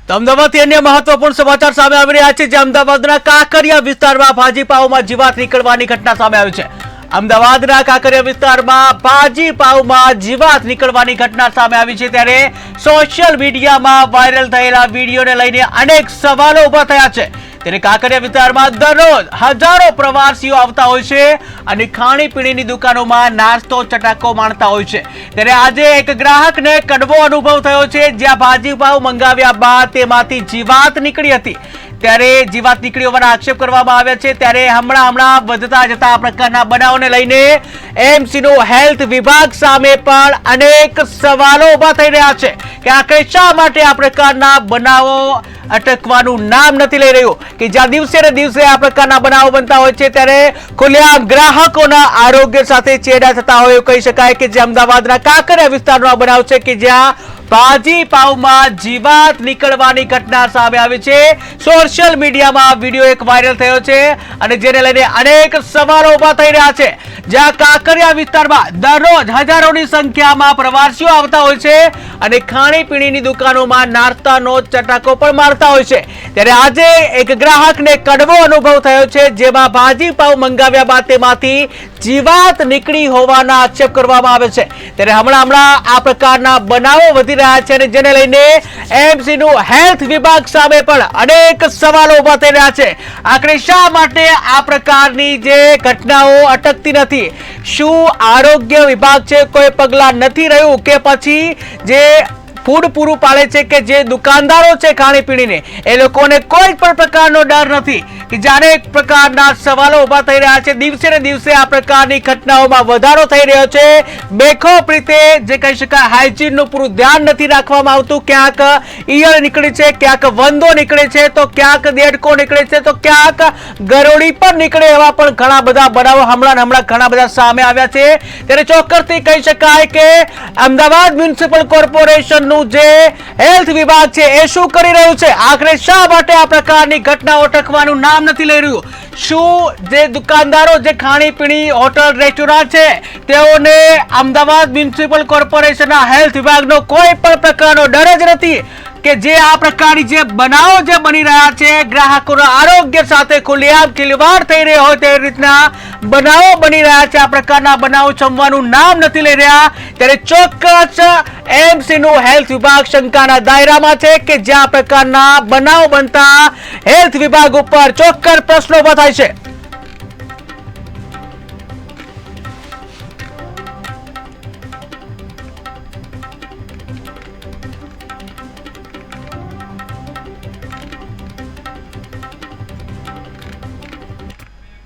તો અમદાવાદથી અન્ય મહત્વપૂર્ણ સમાચાર સામે આવી રહ્યા છે, જે અમદાવાદના કાંકરિયા વિસ્તારમાં ભાજી પાઉમાં જીવાત નીકળવાની ઘટના સામે આવી છે। અમદાવાદના કાંકરિયા વિસ્તારમાં ભાજી પાઉમાં જીવાત નીકળવાની ઘટના સામે આવી છે, ત્યારે સોશિયલ મીડિયામાં વાયરલ થયેલા વિડીયોને લઈને અનેક સવાલો ઉભા થયા છે। ત્યારે કાંકરિયા વિસ્તારમાં દરરોજ હજારો પ્રવાસીઓ આવતા હોય છે અને ખાણીપીણીની દુકાનોમાં નાસ્તો ચટાકો માણતા હોય છે। ત્યારે આજે એક ગ્રાહકને કડવો અનુભવ થયો છે, જ્યાં ભાજી પાઉં મંગાવ્યા બાદ તેમાંથી જીવાત નીકળી હતી। ત્યારે જીવાત નીકળી હોવાના આક્ષેપ કરવામાં આવ્યા છે। ત્યારે હમણાં વધતા જતા આ પ્રકારના બનાવોને લઈને એમસીનો હેલ્થ વિભાગ સામે પણ અનેક સવાલો ઉભા થઈ રહ્યા છે કે આખરે શા માટે આ પ્રકારના બનાવો અટકવાનું નામ નથી લઈ રહ્યું, કે જ્યાં દિવસે ને દિવસે આ પ્રકારના બનાવો બનતા હોય છે, ત્યારે ખુલ્લેઆમ ગ્રાહકોના આરોગ્ય સાથે ચેડા થતા હોય કહી શકાય કે જે અમદાવાદના કાંકરિયા વિસ્તારનો આ બનાવ છે કે જ્યાં ભાજી પાઉમાં જીવાત નીકળવાની ઘટના સામે આવી છે। સોશિયલ મીડિયામાં વિડીયો એક વાયરલ થયો છે અને જેને લઈને અનેક સવાલો ઉભા થઈ રહ્યા છે, જ્યાં કાંકરિયા વિસ્તારમાં દરરોજ હજારોની સંખ્યામાં પ્રવાસીઓ આવતા હોય છે અને ખાણીપીણીની દુકાનોમાં નાસ્તાનો ચટાકો પણ મારતા હોય છે। ત્યારે આજે એક ગ્રાહકને કડવો અનુભવ થયો છે, જેમાં ભાજી પાઉં મંગાવ્યા બાદ તેમાંથી જીવાત નીકળી હોવાના આક્ષેપ કરવામાં આવે છે। ત્યારે હમણાં આ પ્રકારના બનાવો વધી રહ્યા છે અને જેને લઈને એમસીનું હેલ્થ વિભાગ સામે પણ અનેક સવાલો ઉભા થઈ રહ્યા છે। આખરે શા માટે આ પ્રકારની જે ઘટનાઓ અટકતી નથી? શું આરોગ્ય વિભાગ છે કોઈ પગલા નથી રહ્યું, કે પછી જે ફૂડ પૂરું પાડે છે કે જે દુકાનદારો છે ખાણીપીણીને એ લોકોને કોઈ પણ પ્રકારનો ડર નથી? કે જ્યારે એક પ્રકારના સવાલો ઉભા થઈ રહ્યા છે, દિવસે ને દિવસે આ પ્રકારની ઘટનાઓમાં વધારો થઈ રહ્યો છે। બેખોફ રીતે જે કહી શકાય હાઇજીનનું પૂરું ધ્યાન નથી રાખવામાં આવતું। ક્યાંક ઈયળ નીકળે છે, ક્યાંક વંદો નીકળે છે, તો ક્યાંક દેડકો નીકળે છે, તો ક્યાંક ગરોળી પણ નીકળે, એવા પણ ઘણા બધા બનાવો હમણાં ઘણા બધા સામે આવ્યા છે। ત્યારે ચોક્કસથી કહી શકાય કે અમદાવાદ મ્યુનિસિપલ કોર્પોરેશનનું જે હેલ્થ વિભાગ છે એ શું કરી રહ્યું છે? આખરે શા માટે આ પ્રકારની ઘટનાઓ અટકવાનું નામ નથી લઈ રહ્યું? શું જે દુકાનદારો જે ખાણીપીણી હોટલ રેસ્ટોરન્ટ છે તેઓને અમદાવાદ મ્યુનિસિપલ કોર્પોરેશનના હેલ્થ વિભાગનો કોઈ પણ પ્રકારનો ડર જ નથી કે જે આ પ્રકારની જે બનાવો જે બની રહ્યા છે, ગ્રાહકોના આરોગ્ય સાથે ખુલ્લેઆમ ખિલવાડ થઈ રહ્યો હોય તે રીતના બનાવો બની રહ્યા છે, આ પ્રકારના બનાવો જમવાનું નામ નથી લઈ રહ્યા? ત્યારે ચોક્કસ એમસીનું હેલ્થ વિભાગ શંકાના દાયરામાં છે કે જ્યાં પ્રકારના બનાવો બનતા હેલ્થ વિભાગ ઉપર ચોક્કસ પ્રશ્નો ઉભા થાય છે।